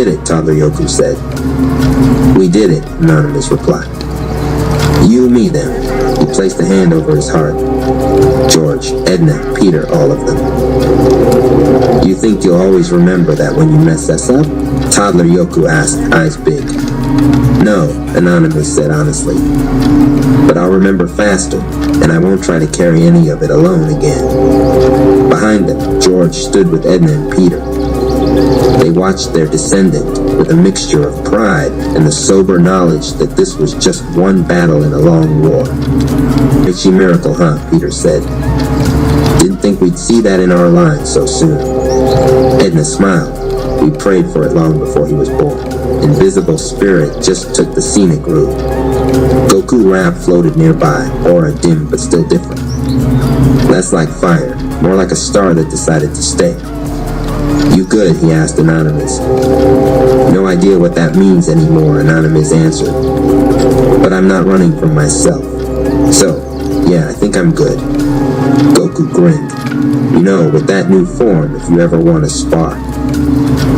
did it, Toddler Yoku said. We did it, Anonymous replied. You, me, then. He placed a hand over his heart. George, Edna, Peter, all of them. You think you'll always remember that when you mess us up? Toddler Yoku asked, eyes big. No, Anonymous said honestly. But I'll remember faster, and I won't try to carry any of it alone again. Behind them, George stood with Edna and Peter. They watched their descendant with a mixture of pride and the sober knowledge that this was just one battle in a long war. Reiki miracle, huh? Peter said. Didn't think we'd see that in our line so soon. Edna smiled. We prayed for it long before he was born. Invisible spirit just took the scenic route. Goku Rap floated nearby, aura dim but still different. Less like fire, more like a star that decided to stay. You good? He asked Anonymous. No idea what that means anymore, Anonymous answered. But I'm not running from myself. So, yeah, I think I'm good. Goku grinned. You know, with that new form, if you ever want to spar.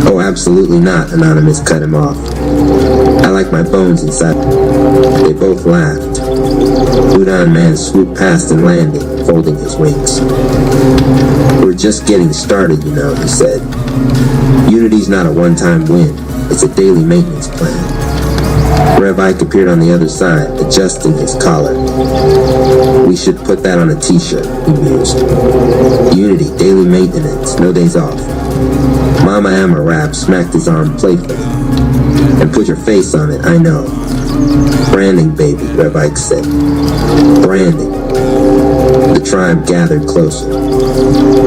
Oh, absolutely not, Anonymous cut him off. I like my bones inside. They both laughed. Udon Man swooped past and landed, folding his wings. We're just getting started, you know, he said. Unity's not a one-time win. It's a daily maintenance plan. Rev Ike appeared on the other side, adjusting his collar. We should put that on a t-shirt, he mused. Unity, daily maintenance, no days off. Mama Amarap smacked his arm playfully. And put your face on it, I know. Branding, baby, Rev Ike said. Branding. The tribe gathered closer.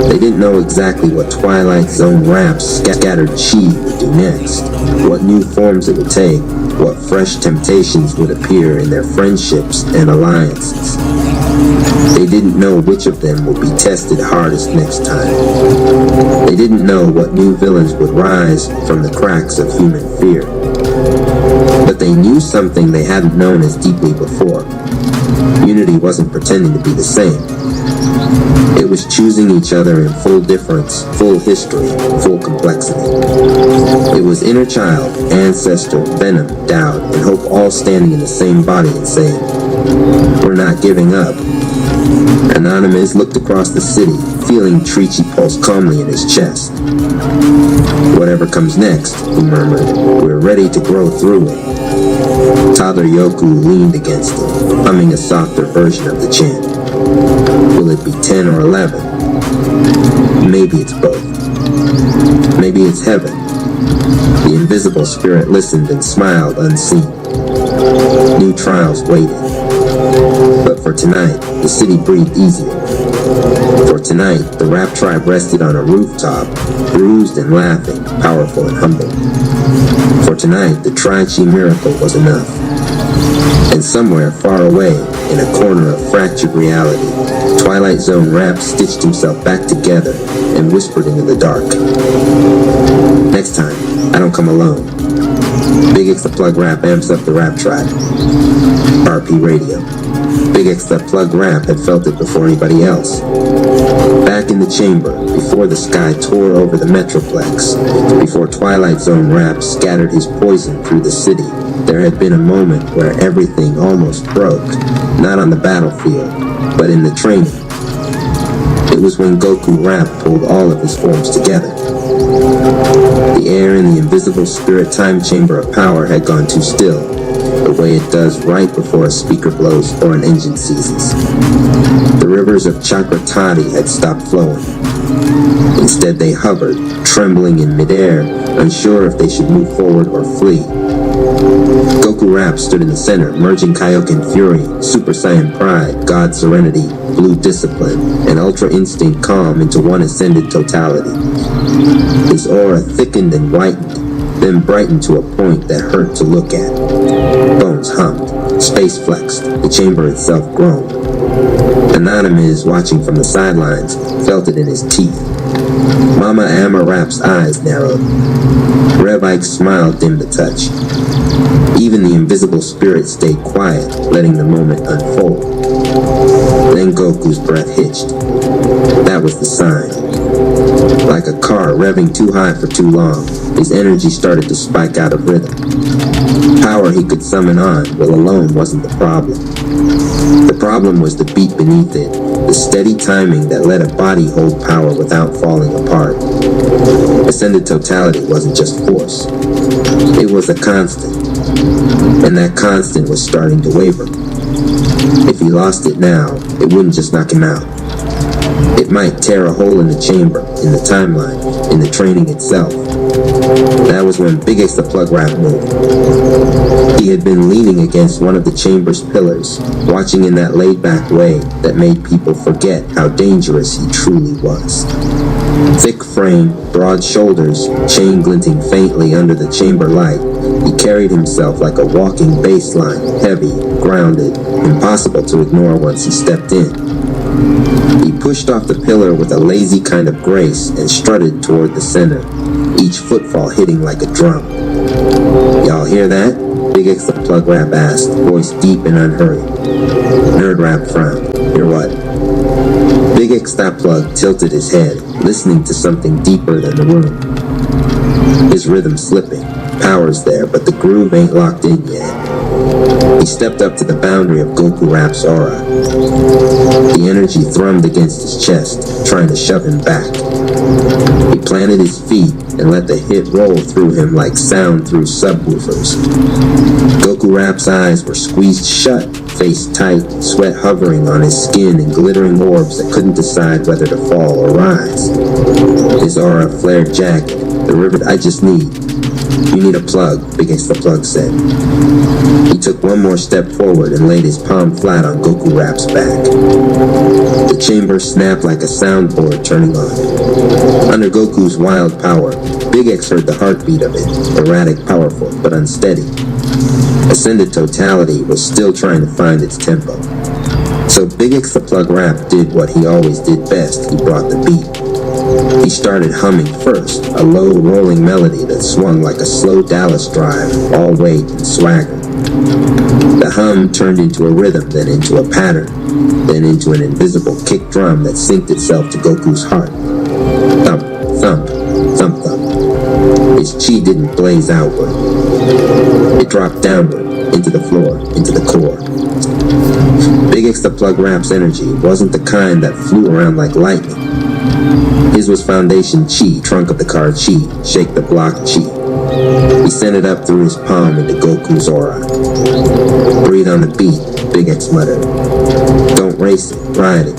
They didn't know exactly what Twilight Zone Rap's scattered chi would do next, what new forms it would take, what fresh temptations would appear in their friendships and alliances. They didn't know which of them would be tested hardest next time. They didn't know what new villains would rise from the cracks of human fear. But they knew something they hadn't known as deeply before. Unity wasn't pretending to be the same. It was choosing each other in full difference, full history, full complexity. It was inner child, ancestor, venom, doubt, and hope all standing in the same body and saying, we're not giving up. Anonymous looked across the city, feeling Trichi pulse calmly in his chest. Whatever comes next, he murmured, we're ready to grow through it. Toddler Yoku leaned against him, humming a softer version of the chant. Will it be 10 or 11? Maybe it's both. Maybe it's heaven. The invisible spirit listened and smiled unseen. New trials waited. But for tonight, the city breathed easier. For tonight, the Rap Tribe rested on a rooftop, bruised and laughing, powerful and humble. For tonight, the Tri-Chi miracle was enough. And somewhere far away, in a corner of fractured reality, Twilight Zone Rap stitched himself back together and whispered into the dark. Next time, I don't come alone. Big X the Plug Rap amps up the Rap Tribe. RP Radio. Big X the Plug Rap had felt it before anybody else. Back in the chamber, before the sky tore over the Metroplex, before Twilight Zone Rap scattered his poison through the city, there had been a moment where everything almost broke, not on the battlefield, but in the training. It was when Goku Rap pulled all of his forms together. The air in the invisible spirit time chamber of power had gone too still, the way it does right before a speaker blows or an engine seizes. The rivers of Chakratati had stopped flowing. Instead they hovered, trembling in midair, unsure if they should move forward or flee. Goku Rap stood in the center, merging Kaioken Fury, Super Saiyan Pride, God Serenity, Blue Discipline, and Ultra Instinct Calm into one ascended totality. His aura thickened and whitened, then brightened to a point that hurt to look at. Bones hummed, space flexed, the chamber itself groaned. Anonymous, watching from the sidelines, felt it in his teeth. Mama Amarap's eyes narrowed. Rev Ike's smile dimmed the touch. Even the invisible spirit stayed quiet, letting the moment unfold. Then Goku's breath hitched. That was the sign. Like a car revving too high for too long, his energy started to spike out of rhythm. Power he could summon on will alone wasn't the problem. The problem was the beat beneath it, the steady timing that let a body hold power without falling apart. Ascended totality wasn't just force. It was a constant, and that constant was starting to waver. If he lost it now, it wouldn't just knock him out. It might tear a hole in the chamber, in the timeline, in the training itself. That was when Big X the Plug Rat moved. He had been leaning against one of the chamber's pillars, watching in that laid-back way that made people forget how dangerous he truly was. Thick frame, broad shoulders, chain glinting faintly under the chamber light, he carried himself like a walking baseline, heavy, grounded, impossible to ignore once he stepped in. He pushed off the pillar with a lazy kind of grace and strutted toward the center, each footfall hitting like a drum. "Y'all hear that?" Big X the Plug Rap asked, voice deep and unhurried. Nerd Rap frowned. "Hear what?" Big X that Plug tilted his head, listening to something deeper than the room. His rhythm slipping. Power's there, but the groove ain't locked in yet. He stepped up to the boundary of Goku Rap's aura. The energy thrummed against his chest, trying to shove him back. He planted his feet and let the hit roll through him like sound through subwoofers. Goku Rap's eyes were squeezed shut, face tight, sweat hovering on his skin and glittering orbs that couldn't decide whether to fall or rise. His aura flared jagged. "The rivet I just need." "You need a plug," Big X the Plug said. He took one more step forward and laid his palm flat on Goku Rap's back. The chamber snapped like a soundboard turning on. Under Goku's wild power, Big X heard the heartbeat of it, erratic, powerful, but unsteady. Ascended totality was still trying to find its tempo. So Big X the Plug Rap did what he always did best. He brought the beat. He started humming first, a low rolling melody that swung like a slow Dallas drive, all weight and swagger. The hum turned into a rhythm, then into a pattern, then into an invisible kick drum that synced itself to Goku's heart. Thump, thump, thump, thump. His chi didn't blaze outward. It dropped downward, into the floor, into the core. Big X the Plug Rap's energy wasn't the kind that flew around like lightning. His was foundation chi, trunk of the car chi, shake the block chi. He sent it up through his palm into Goku's aura. "Breathe on the beat," Big X muttered. "Don't race it, ride it."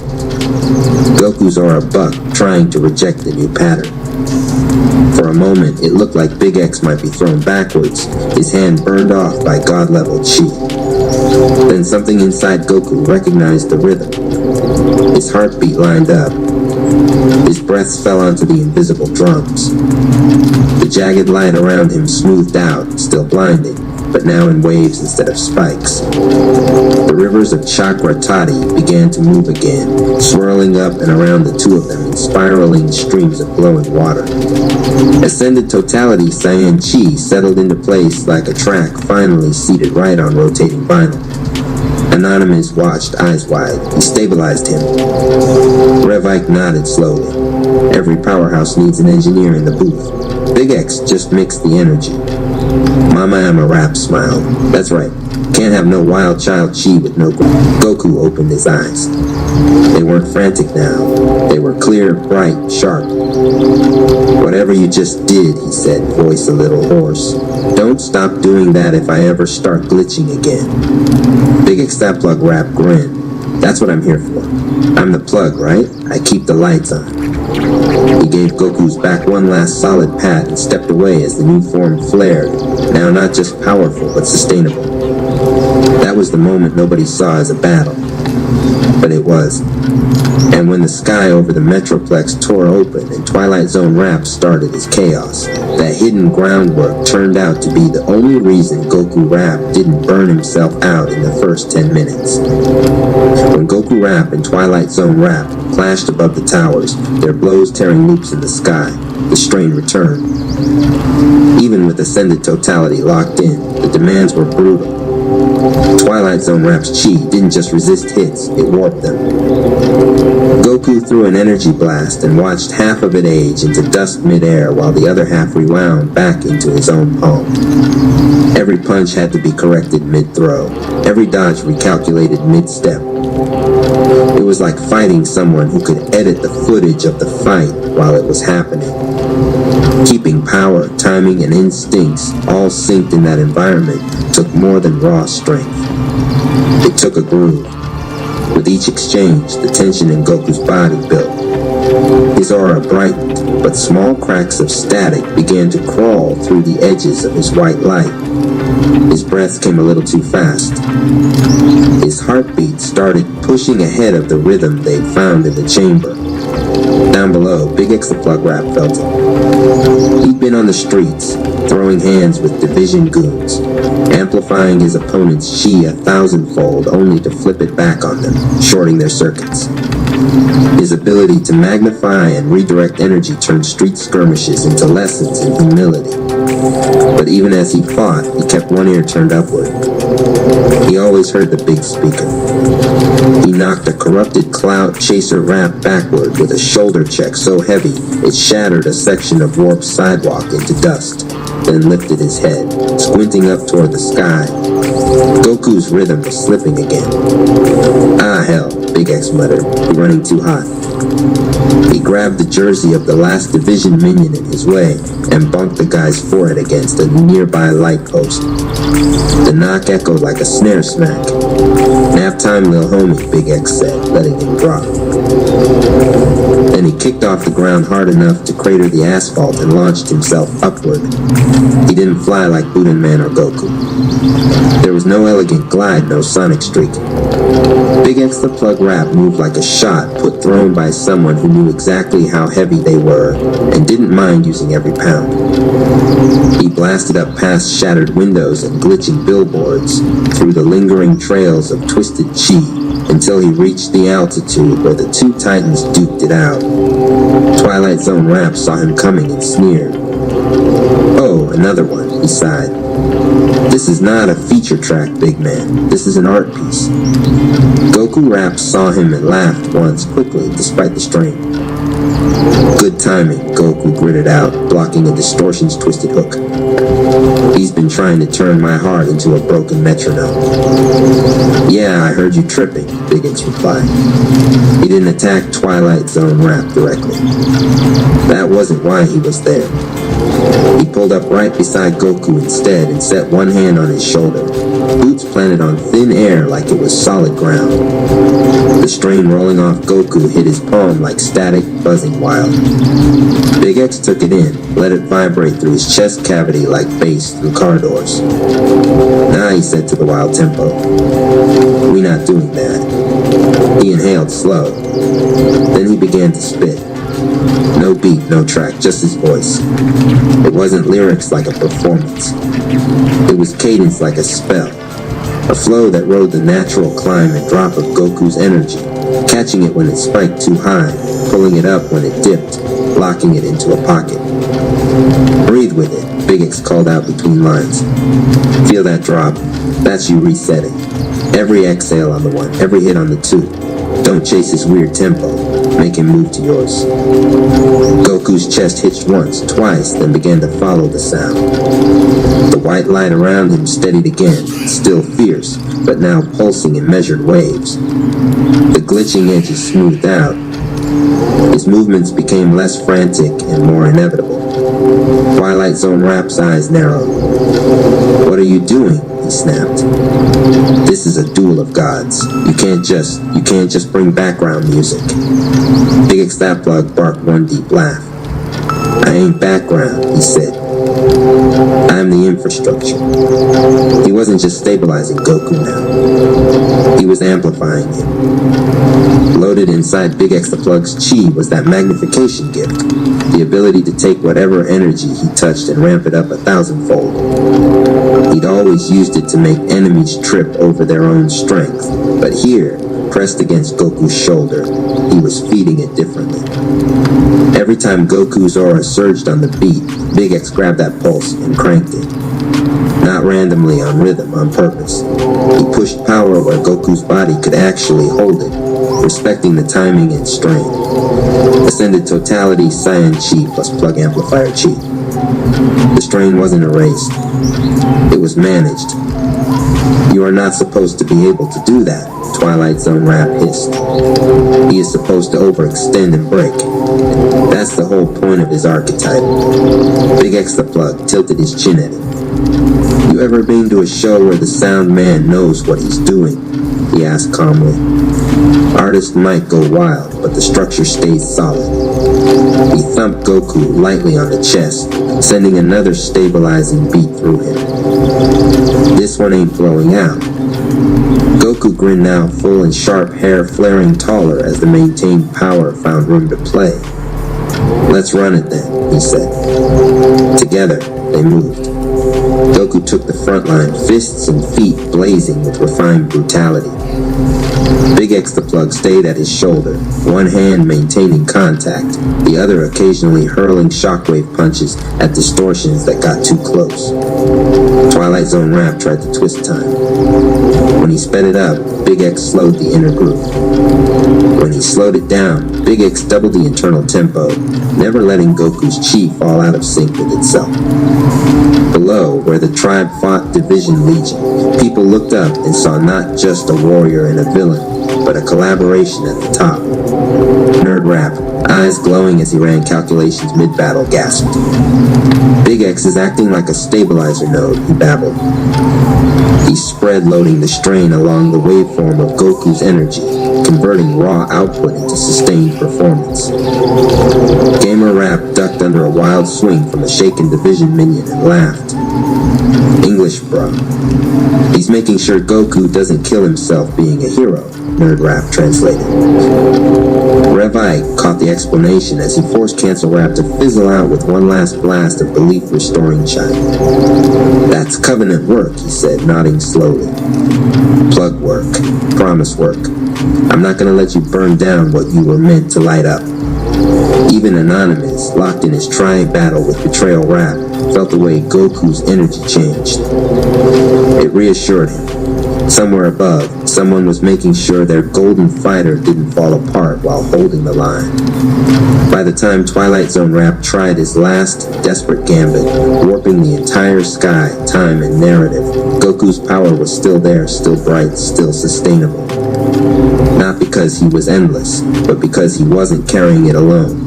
Goku's aura bucked, trying to reject the new pattern. For a moment, it looked like Big X might be thrown backwards, his hand burned off by god-level chi. Then something inside Goku recognized the rhythm. His heartbeat lined up. His breaths fell onto the invisible drums. The jagged light around him smoothed out, still blinding, but now in waves instead of spikes. The rivers of chakra toddy began to move again, swirling up and around the two of them in spiraling streams of glowing water. Ascended totality cyan chi settled into place like a track finally seated right on rotating vinyl. Anonymous watched, eyes wide. He stabilized him. Rev Ike nodded slowly. Every powerhouse needs an engineer in the booth. Big X just mixed the energy. Mama Ama Rap smiled. "That's right. Can't have no wild child chi with no Goku opened his eyes. They weren't frantic now. They were clear, bright, sharp. "Whatever you just did," he said, voice a little hoarse. "Don't stop doing that if I ever start glitching again." Big X that Plug Rap grinned. "That's what I'm here for. I'm the plug, right? I keep the lights on." He gave Goku's back one last solid pat and stepped away as the new form flared, now not just powerful, but sustainable. That was the moment nobody saw as a battle. But it was. And when the sky over the Metroplex tore open and Twilight Zone Rap started as chaos, that hidden groundwork turned out to be the only reason Goku Rap didn't burn himself out in the first 10 minutes. When Goku Rap and Twilight Zone Rap clashed above the towers, their blows tearing loops in the sky, the strain returned. Even with Ascended Totality locked in, the demands were brutal. Twilight Zone Rap's chi didn't just resist hits, it warped them. Goku threw an energy blast and watched half of it age into dust midair while the other half rewound back into his own palm. Every punch had to be corrected mid-throw, every dodge recalculated mid-step. It was like fighting someone who could edit the footage of the fight while it was happening. Keeping power, timing, and instincts all synced in that environment took more than raw strength. It took a groove. With each exchange, the tension in Goku's body built. His aura brightened, but small cracks of static began to crawl through the edges of his white light. His breath came a little too fast. His heartbeat started pushing ahead of the rhythm they'd found in the chamber. Down below, Big X the Plug Rap felt it. He'd been on the streets, throwing hands with division goons, amplifying his opponent's chi 1,000-fold only to flip it back on them, shorting their circuits. His ability to magnify and redirect energy turned street skirmishes into lessons in humility. But even as he fought, he kept one ear turned upward. He always heard the big speaker. He knocked a corrupted cloud chaser rap backward with a shoulder check so heavy it shattered a section of warped sidewalk into dust, then lifted his head, squinting up toward the sky. Goku's rhythm was slipping again. Ah, hell, Big X muttered, running too hot. He grabbed the jersey of the last division minion in his way and bumped the guy's forehead against a nearby light post. The knock echoed like a snare smack. Nap time, lil homie, Big X said, letting him drop. Then he kicked off the ground hard enough to crater the asphalt and launched himself upward. He didn't fly like Budan Man or Goku. There was no elegant glide, no sonic streak. Big X the Plug Rap moved like a shot put thrown by someone who knew exactly how heavy they were and didn't mind using every pound. He blasted up past shattered windows and glitching billboards, through the lingering trails of twisted chi, until he reached the altitude where the two titans duked it out. Twilight Zone Rap saw him coming and sneered. Oh, another one, he sighed. This is not a feature track, big man. This is an art piece. Goku Rap saw him and laughed once quickly, despite the strain. Good timing, Goku gritted out, blocking a distortion's twisted hook. He's been trying to turn my heart into a broken metronome. Yeah, I heard you tripping, Big X replied. He didn't attack Twilight Zone Rap directly. That wasn't why he was there. He pulled up right beside Goku instead and set one hand on his shoulder. Boots planted on thin air like it was solid ground. The strain rolling off Goku hit his palm like static, buzzing wild. Big X took it in, let it vibrate through his chest cavity like bass through car doors. Nah, he said to the wild tempo. We not doing that. He inhaled slow. Then he began to spit. No beat, no track, just his voice. It wasn't lyrics like a performance. It was cadence like a spell. A flow that rode the natural climb and drop of Goku's energy, catching it when it spiked too high, pulling it up when it dipped, locking it into a pocket. Breathe with it, Big X called out between lines. Feel that drop. That's you resetting. Every exhale on the one, every hit on the two. Don't chase his weird tempo. Make him move to yours. Goku's chest hitched once, twice, then began to follow the sound. The white light around him steadied again, still fierce, but now pulsing in measured waves. The glitching edges smoothed out. His movements became less frantic and more inevitable. Twilight Zone Rap's eyes narrowed. What are you doing? He snapped. This is a duel of gods. You can't just bring background music. Big X that plug barked one deep laugh. I ain't background, he said. I'm the infrastructure. He wasn't just stabilizing Goku now. He was amplifying him. Loaded inside Big X the Plug's chi was that magnification gift, the ability to take whatever energy he touched and ramp it up 1,000-fold. He'd always used it to make enemies trip over their own strength, but here, pressed against Goku's shoulder, he was feeding it differently. Every time Goku's aura surged on the beat, Big X grabbed that pulse and cranked it. Not randomly, on rhythm, on purpose. He pushed power where Goku's body could actually hold it. respecting the timing and strain. Ascended totality Cyan Chi plus plug amplifier Chi. The strain wasn't erased. It was managed. You are not supposed to be able to do that, Twilight Zone Rap hissed. He is supposed to overextend and break. That's the whole point of his archetype. Big X the Plug tilted his chin at him. You ever been to a show where the sound man knows what he's doing? He asked calmly. Artists might go wild, but the structure stays solid. He thumped Goku lightly on the chest, sending another stabilizing beat through him. This one ain't blowing out. Goku grinned now, full and sharp hair flaring taller as the maintained power found room to play. Let's run it then, he said. Together, they moved. Goku took the front line, fists and feet blazing with refined brutality. Big X the Plug stayed at his shoulder, one hand maintaining contact, the other occasionally hurling shockwave punches at distortions that got too close. Twilight Zone Rap tried to twist time. When he sped it up, Big X slowed the inner groove. When he slowed it down, Big X doubled the internal tempo, never letting Goku's chi fall out of sync with itself. Below, where the tribe fought Division Legion, people looked up and saw not just a warrior and a villain, but a collaboration at the top. Nerd Rap, eyes glowing as he ran calculations mid-battle, gasped. Big X is acting like a stabilizer node, he babbled. He spread loading the strain along the waveform of Goku's energy, converting raw output into sustained performance. Gamer Rap ducked under a wild swing from a shaken Division minion and laughed. English, bro. He's making sure Goku doesn't kill himself being a hero, Nerd Rap translated. Revi caught the explanation as he forced Cancel Rap to fizzle out with one last blast of belief-restoring chime. That's covenant work, he said, nodding slowly. Plug work. Promise work. I'm not gonna let you burn down what you were meant to light up. Even Anonymous, locked in his trying battle with Betrayal Rap, felt the way Goku's energy changed. It reassured him. Somewhere above, someone was making sure their golden fighter didn't fall apart while holding the line. By the time Twilight Zone Rap tried his last desperate gambit, warping the entire sky, time, and narrative, Goku's power was still there, still bright, still sustainable. Not because he was endless, but because he wasn't carrying it alone.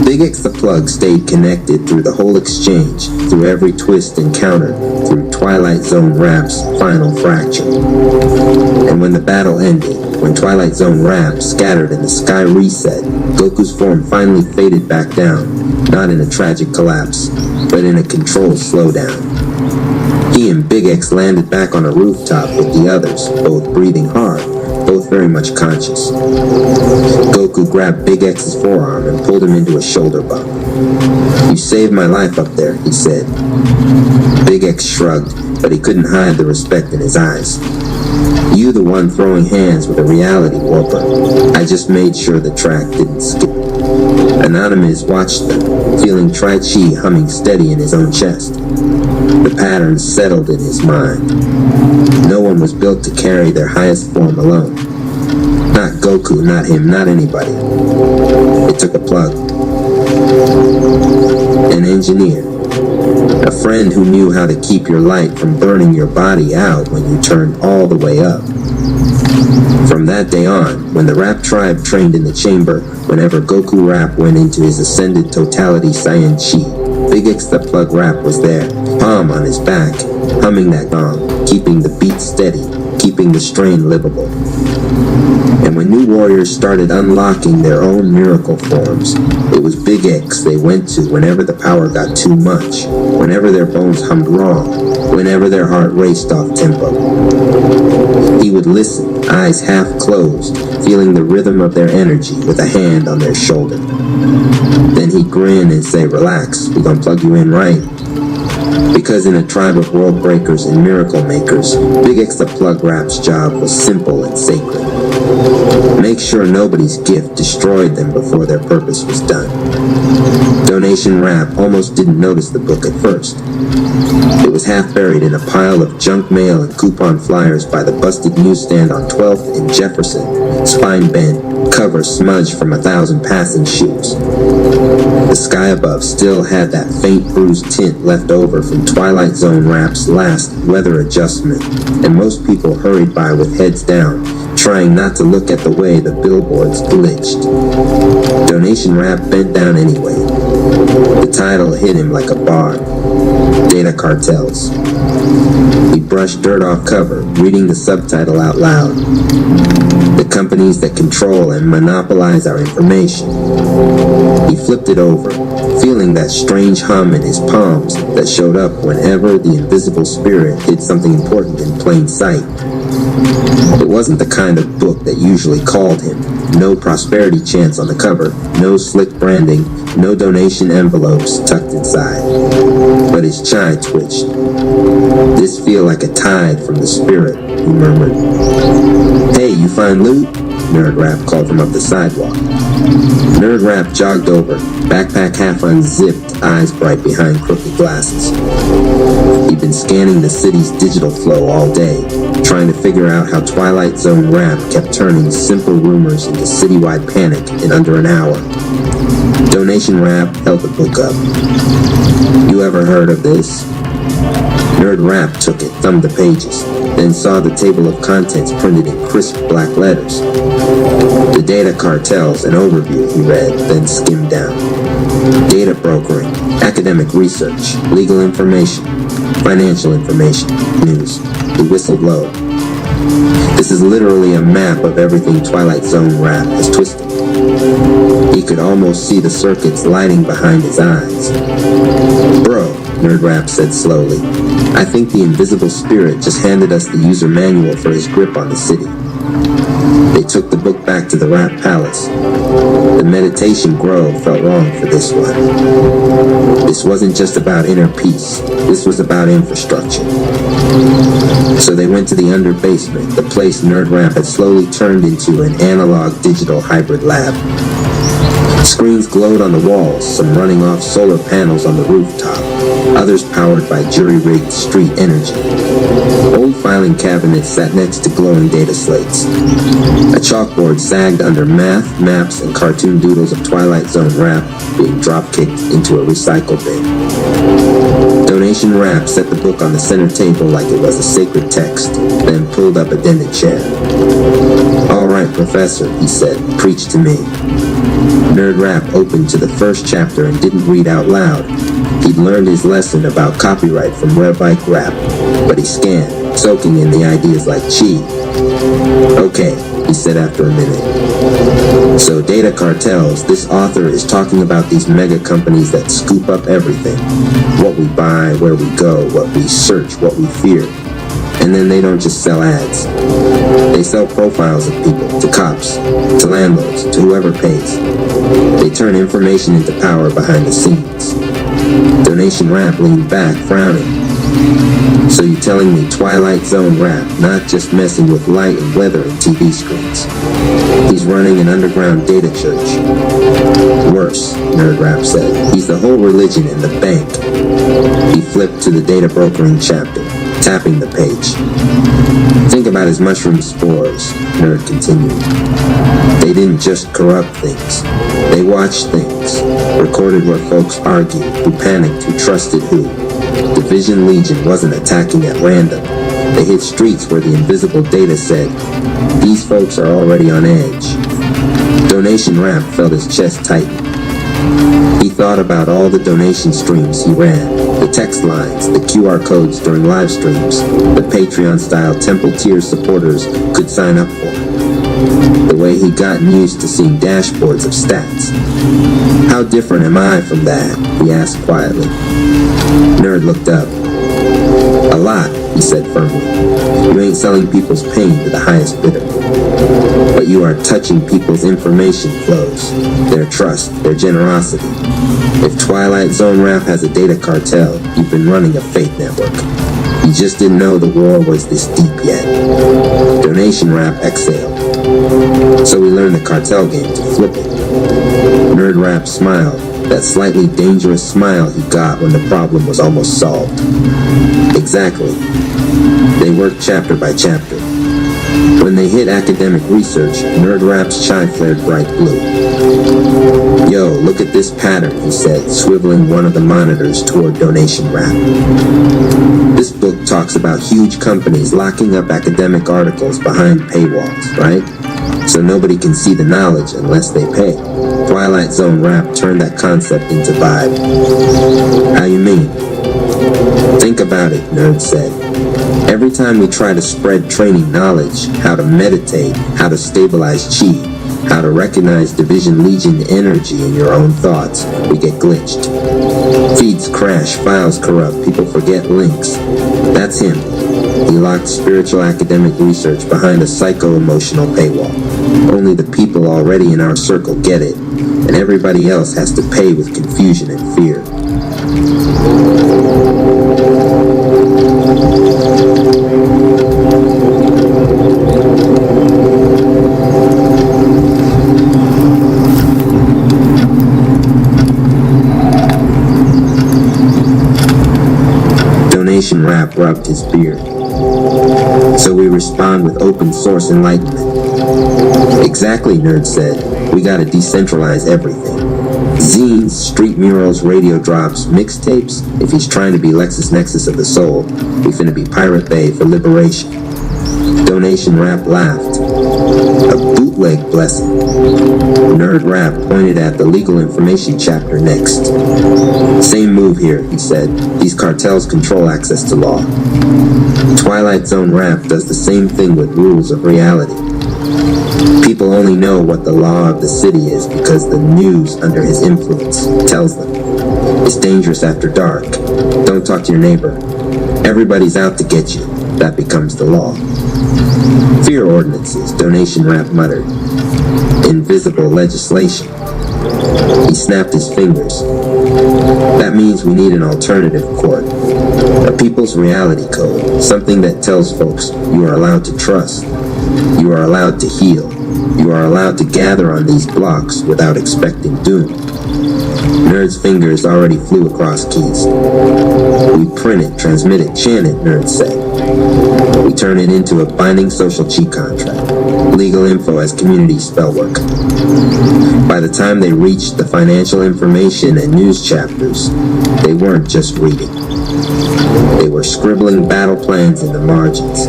Big X the Plug stayed connected through the whole exchange, through every twist and counter, through Twilight Zone Rap's final fracture. And when the battle ended, when Twilight Zone Rap scattered and the sky reset, Goku's form finally faded back down, not in a tragic collapse, but in a controlled slowdown. He and Big X landed back on a rooftop with the others, both breathing hard, both very much conscious. Goku grabbed Big X's forearm and pulled him into a shoulder bump. You saved my life up there, he said. Big X shrugged, but he couldn't hide the respect in his eyes. You the one throwing hands with a reality warper. I just made sure the track didn't skip. Anonymous watched them, feeling Tri-Chi humming steady in his own chest. The patterns settled in his mind. No one was built to carry their highest form alone. Not Goku, not him, not anybody. It took a plug. An engineer. A friend who knew how to keep your light from burning your body out when you turned all the way up. From that day on, when the Rap Tribe trained in the chamber, whenever Goku Rap went into his ascended totality Cyan Chi, Big X the Plug Rap was there, palm on his back, humming that gong, keeping the beat steady, keeping the strain livable. And when new warriors started unlocking their own miracle forms, it was Big X they went to whenever the power got too much, whenever their bones hummed wrong, whenever their heart raced off tempo. He would listen, eyes half closed, feeling the rhythm of their energy with a hand on their shoulder. Then he'd grin and say, relax, we gonna plug you in right. Because in a tribe of world breakers and miracle makers, Big X the Plug Rap's job was simple and sacred. Make sure nobody's gift destroyed them before their purpose was done. Don't Donation Rap almost didn't notice the book at first. It was half buried in a pile of junk mail and coupon flyers by the busted newsstand on 12th and Jefferson, spine bent, cover smudged from 1,000 passing shoes. The sky above still had that faint bruised tint left over from Twilight Zone Rap's last weather adjustment, and most people hurried by with heads down, trying not to look at the way the billboards glitched. Donation Rap bent down anyway. The title hit him like a bar. Data cartels. He brushed dirt off cover, reading the subtitle out loud. The companies that control and monopolize our information. He flipped it over, feeling that strange hum in his palms that showed up whenever the invisible spirit hid something important in plain sight. It wasn't the kind of book that usually called him. No prosperity chants on the cover, no slick branding, no donation envelopes tucked inside. But his chai twitched. This feel like a tide from the spirit, he murmured. Hey, you find loot? Nerd Rap called from up the sidewalk. Nerd Rap jogged over, backpack half unzipped, eyes bright behind crooked glasses. He'd been scanning the city's digital flow all day, trying to figure out how Twilight Zone Rap kept turning simple rumors into citywide panic in under an hour. Donation Rap held the book up. You ever heard of this? Nerd Rap took it, thumbed the pages, then saw the table of contents printed in crisp black letters. The data cartels, an overview, he read, then skimmed down. Data brokering, academic research, legal information, financial information, news. He whistled low. This is literally a map of everything Twilight Zone Rap has twisted. He could almost see the circuits lighting behind his eyes. Bro, Nerd Rap said slowly, I think the invisible spirit just handed us the user manual for his grip on the city. They took the book back to the Rap Palace. The meditation grove felt wrong for this one. This wasn't just about inner peace. This was about infrastructure. So they went to the under basement, the place Nerd Rap had slowly turned into an analog-digital hybrid lab. Screens glowed on the walls, some running off solar panels on the rooftop, others powered by jury-rigged street energy. Old filing cabinets sat next to glowing data slates. A chalkboard sagged under math, maps, and cartoon doodles of Twilight Zone Rap being drop-kicked into a recycle bin. Donation Rap set the book on the center table like it was a sacred text, then pulled up a dented chair. All right, Professor, he said, preach to me. Nerd Rap opened to the first chapter and didn't read out loud. He'd learned his lesson about copyright from Reiki Rap, but he scanned, soaking in the ideas like chi. Okay, he said after a minute. So data cartels, this author is talking about these mega companies that scoop up everything. What we buy, where we go, what we search, what we fear. And then they don't just sell ads. They sell profiles of people, to cops, to landlords, to whoever pays. They turn information into power behind the scenes. Donation Rap leaned back, frowning. So you're telling me Twilight Zone Rap, not just messing with light and weather and TV screens. He's running an underground data church. Worse, Nerd Rap said. He's the whole religion in the bank. He flipped to the data brokering chapter, tapping the page. Think about his mushroom spores, Nerd continued. They didn't just corrupt things. They watched things, recorded where folks argued, who panicked, who trusted who. Division Legion wasn't attacking at random. They hit streets where the invisible data said, these folks are already on edge. Donation Rap felt his chest tighten. He thought about all the donation streams he ran, the text lines, the QR codes during live streams, the Patreon-style Temple tier supporters could sign up for. The way he'd gotten used to seeing dashboards of stats. How different am I from that? He asked quietly. Nerd looked up. A lot, he said firmly. You ain't selling people's pain to the highest bidder. But you are touching people's information flows, their trust, their generosity. If Twilight Zone Rap has a data cartel, you've been running a fake network. You just didn't know the war was this deep yet. Donation Rap exhaled. So we learned the cartel game to flip it. Nerd Rap smiled, That slightly dangerous smile he got when the problem was almost solved. Exactly. They worked chapter by chapter. When they hit academic research, Nerd Rap's chai flared bright blue. Yo, look at this pattern, he said, swiveling one of the monitors toward Donation Rap. This book talks about huge companies locking up academic articles behind paywalls, right? So nobody can see the knowledge unless they pay. Twilight Zone Rap turned that concept into vibe. How you mean? Think about it, Nerd said. Every time we try to spread training knowledge, how to meditate, how to stabilize chi, how to recognize Division Legion energy in your own thoughts, we get glitched. Feeds crash, files corrupt, people forget links. That's him. He locked spiritual academic research behind a psycho-emotional paywall. Only the people already in our circle get it, and everybody else has to pay with confusion and fear. Donation Rap rubbed his beard. So we respond with open source enlightenment. Exactly, Nerd said. We gotta decentralize everything. Zines, street murals, radio drops, mixtapes. If he's trying to be LexisNexis of the soul, we finna be Pirate Bay for liberation. Donation Rap laughed. A bootleg blessing. Nerd Rap pointed at the legal information chapter next. Same move here, he said. These cartels control access to law. Twilight Zone Rap does the same thing with rules of reality. People only know what the law of the city is because the news under his influence tells them. It's dangerous after dark. Don't talk to your neighbor. Everybody's out to get you. That becomes the law. Fear ordinances, Donation Rap muttered. Invisible legislation. He snapped his fingers. That means we need an alternative court. A people's reality code. Something that tells folks you are allowed to trust. You are allowed to heal. You are allowed to gather on these blocks without expecting doom. Nerd's fingers already flew across keys. We print it, transmit it, chant it, Nerd said. We turn it into a binding social cheat contract. Legal info as community spellwork. By the time they reached the financial information and news chapters, they weren't just reading. They were scribbling battle plans in the margins.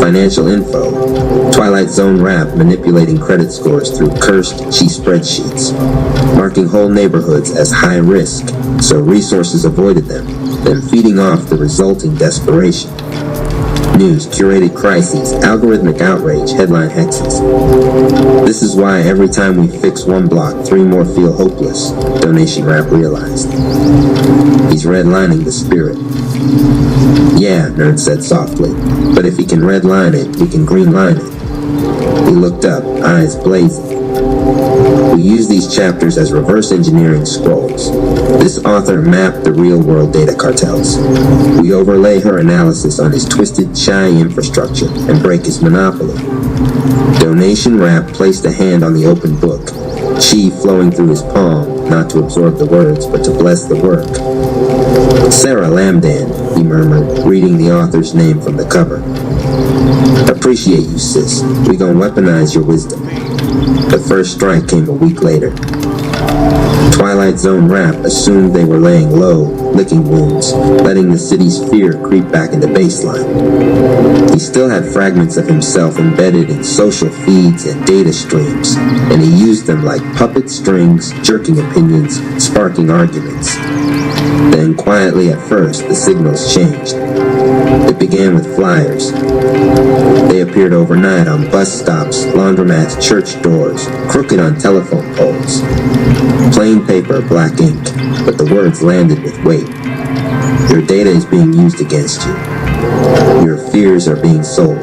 Financial info. Twilight Zone Rap manipulating credit scores through cursed chi spreadsheets, marking whole neighborhoods as high risk, so resources avoided them, then feeding off the resulting desperation. News, curated crises, algorithmic outrage, headline hexes. This is why every time we fix one block, 3 more feel hopeless, Donation Rap realized. He's redlining the spirit. Yeah, Nerd said softly, but if he can redline it, we can greenline it. He looked up, eyes blazing. We use these chapters as reverse engineering scrolls. This author mapped the real-world data cartels. We overlay her analysis on his twisted chai infrastructure and break his monopoly. Donation Rap placed a hand on the open book, chi flowing through his palm, not to absorb the words, but to bless the work. Sarah Lamdan, he murmured, reading the author's name from the cover. Appreciate you, sis. We gon' weaponize your wisdom. The first strike came a week later. Twilight Zone Rap assumed they were laying low, licking wounds, letting the city's fear creep back into baseline. He still had fragments of himself embedded in social feeds and data streams, and he used them like puppet strings, jerking opinions, sparking arguments. Then quietly at first, the signals changed. It began with flyers. They appeared overnight on bus stops, laundromats, church doors, crooked on telephone poles. Plain paper, black ink, but the words landed with weight. Your data is being used against you. Your fears are being sold.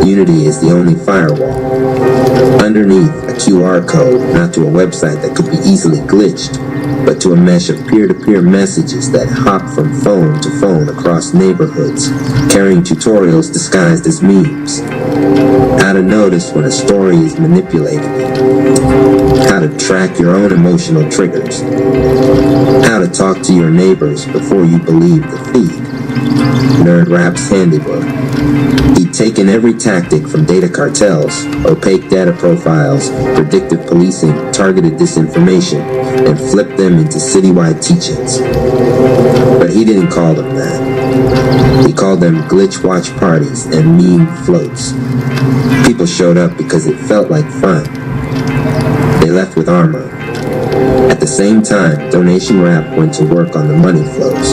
Unity is the only firewall. Underneath, a QR code, not to a website that could be easily glitched, but to a mesh of peer-to-peer messages that hop from phone to phone across neighborhoods, carrying tutorials disguised as memes. How to notice when a story is manipulated. How how to track your own emotional triggers, how to talk to your neighbors before you believe the feed. Nerd Rap's handiwork. He'd taken every tactic from data cartels, opaque data profiles, predictive policing, targeted disinformation, and flipped them into citywide teach-ins. But he didn't call them that. He called them glitch watch parties and meme floats. People showed up because it felt like fun. They left with armor. At the same time, Donation Rap went to work on the money flows.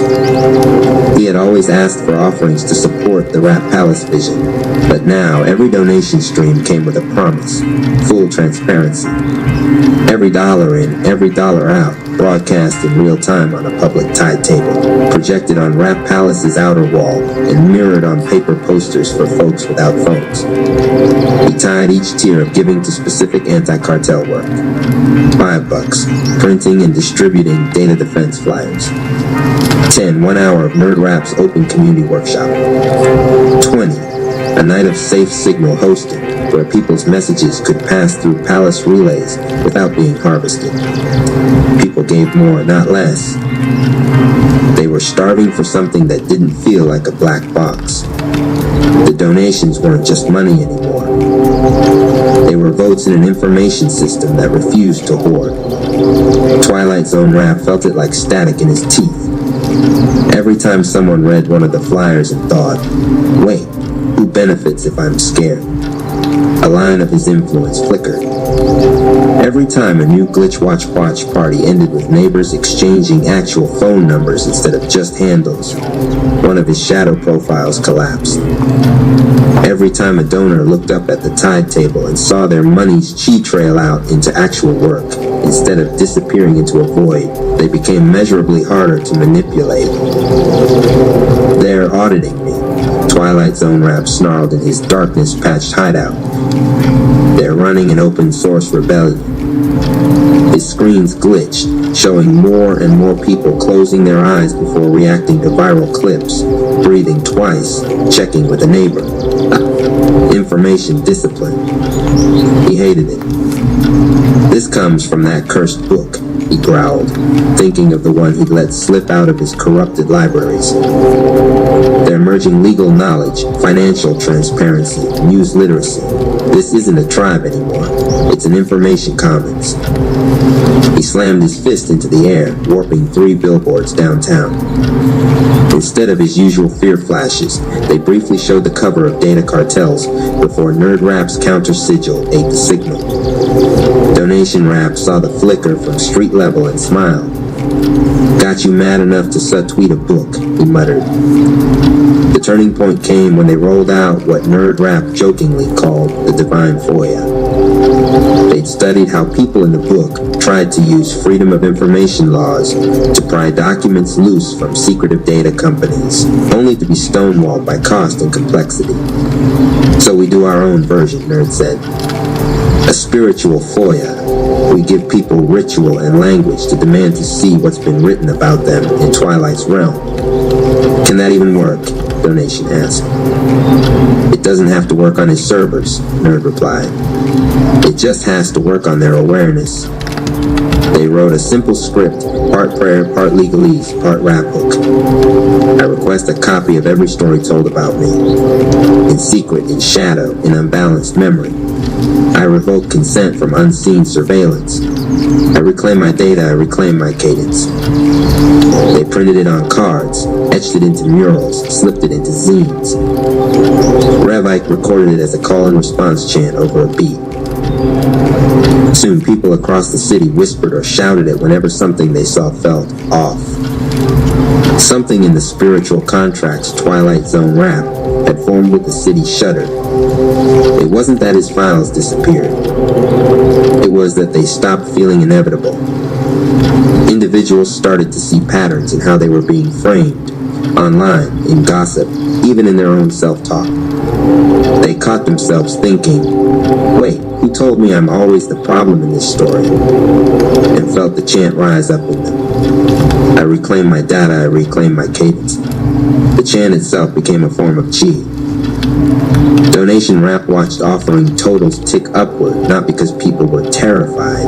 He had always asked for offerings to support the Rap Palace vision, but now every donation stream came with a promise, full transparency. Every dollar in, every dollar out, broadcast in real time on a public tide table, projected on Rap Palace's outer wall, and mirrored on paper posters for folks without phones. He tied each tier of giving to specific anti-cartel work. $5, printing and distributing data defense flyers. 10, 1 hour of Nerd Rap's open community workshop. 20, a night of safe signal hosted, where people's messages could pass through palace relays without being harvested. People gave more, not less. They were starving for something that didn't feel like a black box. The donations weren't just money anymore. They were votes in an information system that refused to hoard. Twilight Zone Rap felt it like static in his teeth. Every time someone read one of the flyers and thought, wait, who benefits if I'm scared? A line of his influence flickered. Every time a new Glitch Watch party ended with neighbors exchanging actual phone numbers instead of just handles, one of his shadow profiles collapsed. Every time a donor looked up at the tide table and saw their money's chi trail out into actual work, instead of disappearing into a void, they became measurably harder to manipulate. They're auditing me, Twilight Zone Rap snarled in his darkness-patched hideout. They're running an open-source rebellion. His screens glitched, showing more and more people closing their eyes before reacting to viral clips, breathing twice, checking with a neighbor. Information discipline. He hated it. This comes from that cursed book, he growled, thinking of the one he'd let slip out of his corrupted libraries. They're merging legal knowledge, financial transparency, news literacy. This isn't a tribe anymore. It's an information commons. He slammed his fist into the air, warping 3 billboards downtown. Instead of his usual fear flashes, they briefly showed the cover of Data Cartels before Nerd Rap's counter sigil ate the signal. Donation Rap saw the flicker from street level and smiled. Got you mad enough to subtweet a book, he muttered. The turning point came when they rolled out what Nerd Rap jokingly called the Divine Foya. They'd studied how people in the book tried to use freedom of information laws to pry documents loose from secretive data companies, only to be stonewalled by cost and complexity. So we do our own version, Nerd said. A spiritual foya. We give people ritual and language to demand to see what's been written about them in Twilight's realm. Can that even work? Donation asked. It doesn't have to work on his servers, Nerd replied. It just has to work on their awareness. They wrote a simple script, part prayer, part legalese, part rap hook. I request a copy of every story told about me. In secret, in shadow, in unbalanced memory. I revoke consent from unseen surveillance. I reclaim my data, I reclaim my cadence. They printed it on cards, etched it into murals, slipped it into zines. Rev Ike recorded it as a call and response chant over a beat. Soon people across the city whispered or shouted it whenever something they saw felt off. Something in the spiritual contracts Twilight Zone Rap had formed with the city shuddered. It wasn't that his files disappeared. It was that they stopped feeling inevitable. Individuals started to see patterns in how they were being framed, online, in gossip, even in their own self-talk. They caught themselves thinking, wait, who told me I'm always the problem in this story? And felt the chant rise up in them. I reclaim my data, I reclaim my cadence. The chant itself became a form of chi. Donation Rap watched offering totals tick upward, not because people were terrified,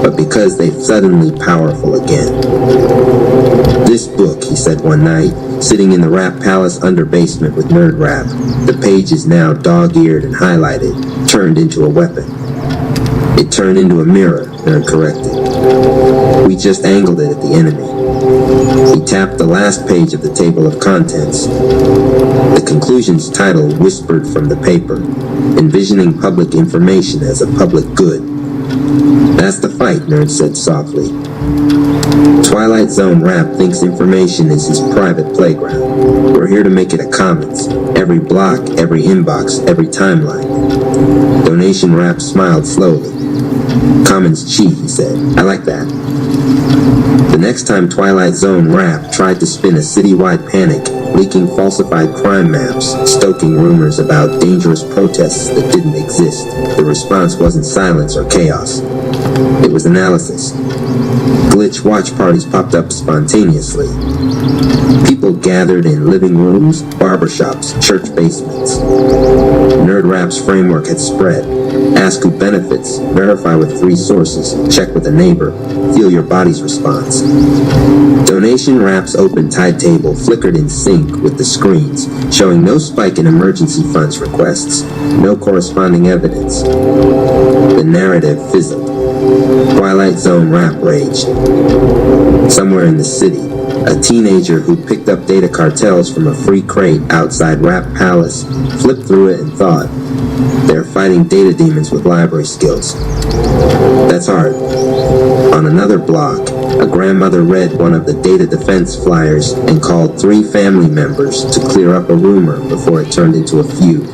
but because they suddenly powerful again. "This book," he said one night, sitting in the Rap Palace underbasement with Nerd Rap, the pages now dog-eared and highlighted, turned into a weapon. "It turned into a mirror," Nerd corrected. "We just angled it at the enemy." He tapped the last page of the table of contents. The conclusion's title whispered from the paper, "Envisioning Public Information as a Public Good." "That's the fight," Nerd said softly. Twilight Zone Rap thinks information is his private playground. We're here to make it a commons. Every block, every inbox, every timeline. Donation Rap smiled slowly. "Commons chi," he said. "I like that." The next time Twilight Zone Rap tried to spin a citywide panic, leaking falsified crime maps, stoking rumors about dangerous protests that didn't exist, the response wasn't silence or chaos. It was analysis. Glitch watch parties popped up spontaneously. People gathered in living rooms, barbershops, church basements. Nerd Rap's framework had spread. Ask who benefits, verify with 3 sources, check with a neighbor, feel your body's response. Donation Rap's open tide table flickered in sync with the screens, showing no spike in emergency funds requests, no corresponding evidence. The narrative fizzled. Twilight Zone Rap raged. Somewhere in the city, a teenager who picked up data cartels from a free crate outside Rap Palace flipped through it and thought, "They're fighting data demons with library skills. That's hard." On another block, a grandmother read one of the data defense flyers and called 3 family members to clear up a rumor before it turned into a feud.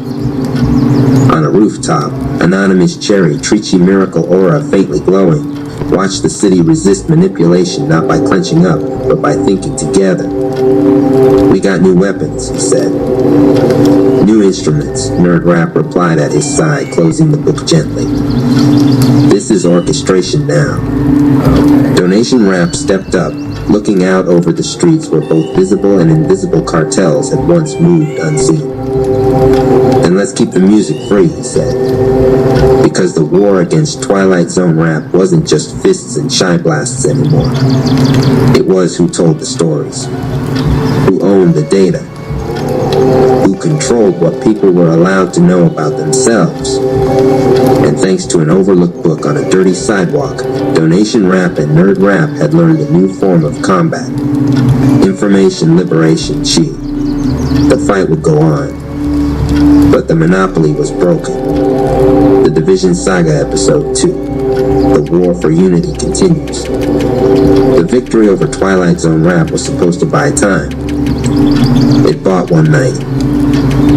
On a rooftop, anonymous Cherry, Trichi Miracle aura faintly glowing, watched the city resist manipulation not by clenching up, but by thinking together. "We got new weapons," he said. "New instruments," Nerd Rap replied at his side, closing the book gently. "This is orchestration now." Donation Rap stepped up, looking out over the streets where both visible and invisible cartels had once moved unseen. "And let's keep the music free," he said. Because the war against Twilight Zone Rap wasn't just fists and shy blasts anymore. It was who told the stories, who owned the data, who controlled what people were allowed to know about themselves. And thanks to an overlooked book on a dirty sidewalk, Donation Rap and Nerd Rap had learned a new form of combat. Information liberation chi. The fight would go on. But the monopoly was broken. The Division Saga Episode 2. The War for Unity continues. The victory over Twilight Zone Rap was supposed to buy time. It bought one night.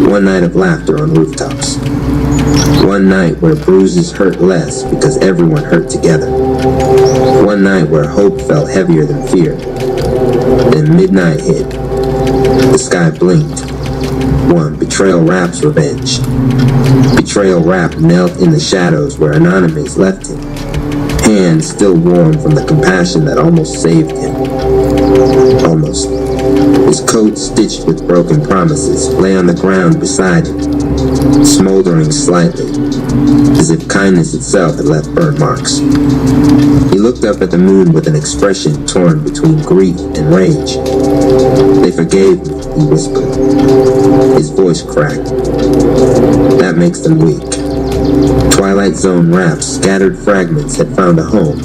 One night of laughter on rooftops. One night where bruises hurt less because everyone hurt together. One night where hope felt heavier than fear. Then midnight hit. The sky blinked. One, Betrayal Rap's revenge. Betrayal Rap knelt in the shadows where Anonymous left him, hands still warm from the compassion that almost saved him. Almost. His coat, stitched with broken promises, lay on the ground beside him, smoldering slightly, as if kindness itself had left burn marks. He looked up at the moon with an expression torn between grief and rage. "They forgave me," he whispered. His voice cracked. "That makes them weak." Twilight Zone Rap's scattered fragments had found a home.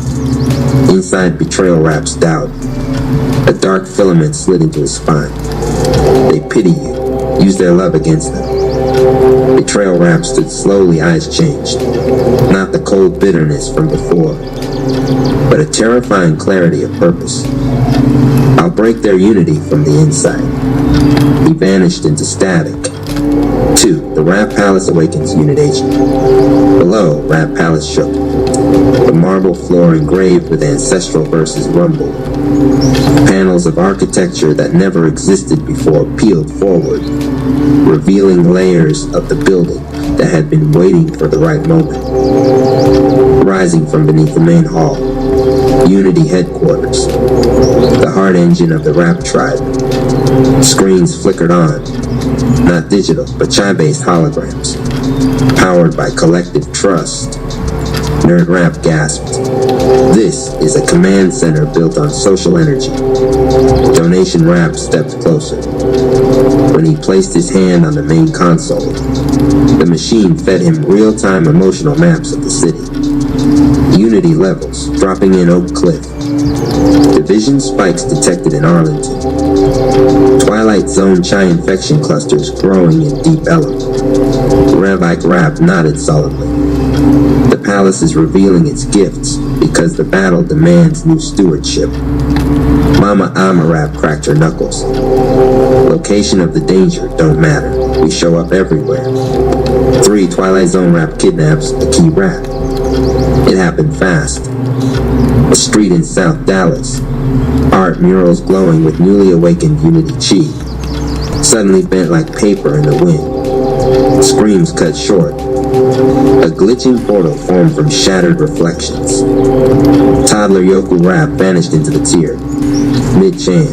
Inside Betrayal Rap's doubt, a dark filament slid into his spine. "They pity you. Use their love against them." Betrayal Rap stood slowly, eyes changed. Not the cold bitterness from before, but a terrifying clarity of purpose. "I'll break their unity from the inside." He vanished into static. 2. The Rap Palace awakens Unit Agent. Below, Rap Palace shook. The marble floor engraved with ancestral verses rumbled. Panels of architecture that never existed before peeled forward, revealing layers of the building that had been waiting for the right moment. Rising from beneath the main hall, Unity headquarters, the heart engine of the rap tribe. Screens flickered on, not digital, but chai-based holograms, powered by collective trust. Nerd Rap gasped. This is a command center built on social energy. Donation Rap stepped closer. When he placed his hand on the main console, the machine fed him real-time emotional maps of the city. Unity levels dropping in Oak Cliff. Division spikes detected in Arlington. Twilight Zone chai infection clusters growing in Deep Ellum. Revike Rap nodded solemnly. The palace is revealing its gifts because the battle demands new stewardship. Mama Amarap cracked her knuckles. Location of the danger don't matter. We show up everywhere. 3 Twilight Zone Rap kidnaps a key rap. It happened fast. A street in South Dallas. Art murals glowing with newly awakened Unity chi. Suddenly bent like paper in the wind. Screams cut short. A glitching portal formed from shattered reflections. Toddler Yoku Rap vanished into the tier. Mid-chant.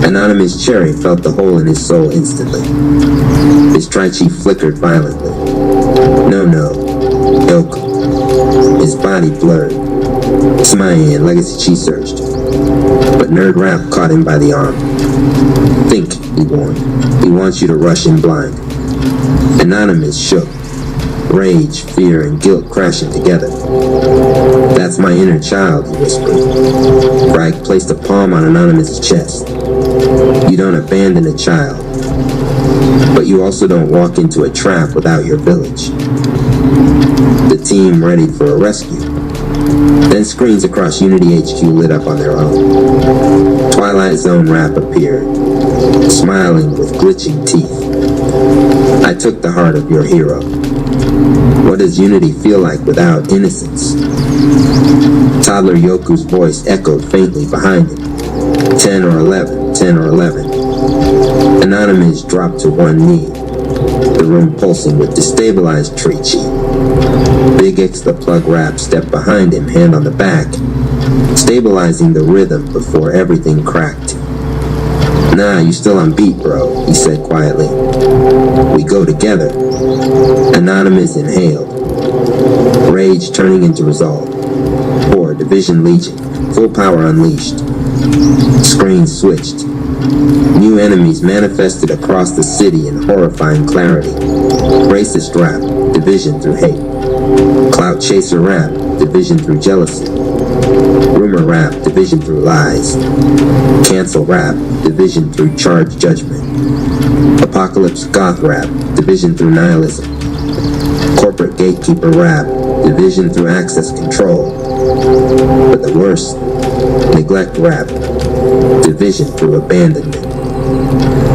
Anonymous Cherry felt the hole in his soul instantly. His tri-chi flickered violently. No, Yoku. His body blurred. Smayi and Legacy Chi surged. But Nerd Rap caught him by the arm. Think, he warned. He wants you to rush in blind. Anonymous shook. Rage, fear, and guilt crashing together. That's my inner child, he whispered. Reich placed a palm on Anonymous' chest. You don't abandon a child, but you also don't walk into a trap without your village. The team readied for a rescue. Then screens across Unity HQ lit up on their own. Twilight Zone Rap appeared, smiling with glitching teeth. I took the heart of your hero. What does Unity feel like without innocence? Toddler Yoku's voice echoed faintly behind him. 10 or 11, 10 or 11. Anonymous dropped to one knee, the room pulsing with destabilized Tri-Chi. Big X the Plug Rap stepped behind him, hand on the back, stabilizing the rhythm before everything cracked. Nah, you still on beat, bro, he said quietly. We go together. Anonymous inhaled. Rage turning into resolve. 4 Division Legion. Full power unleashed. Screens switched. New enemies manifested across the city in horrifying clarity. Racist Rap. Division through hate. Clout Chaser Rap. Division through jealousy. Rumor Rap. Division through lies. Cancel Rap. Division through charged judgment. Apocalypse Goth Rap. Division through nihilism. Corporate Gatekeeper Rap. Division through access control. But the worst, Neglect Rap. Division through abandonment.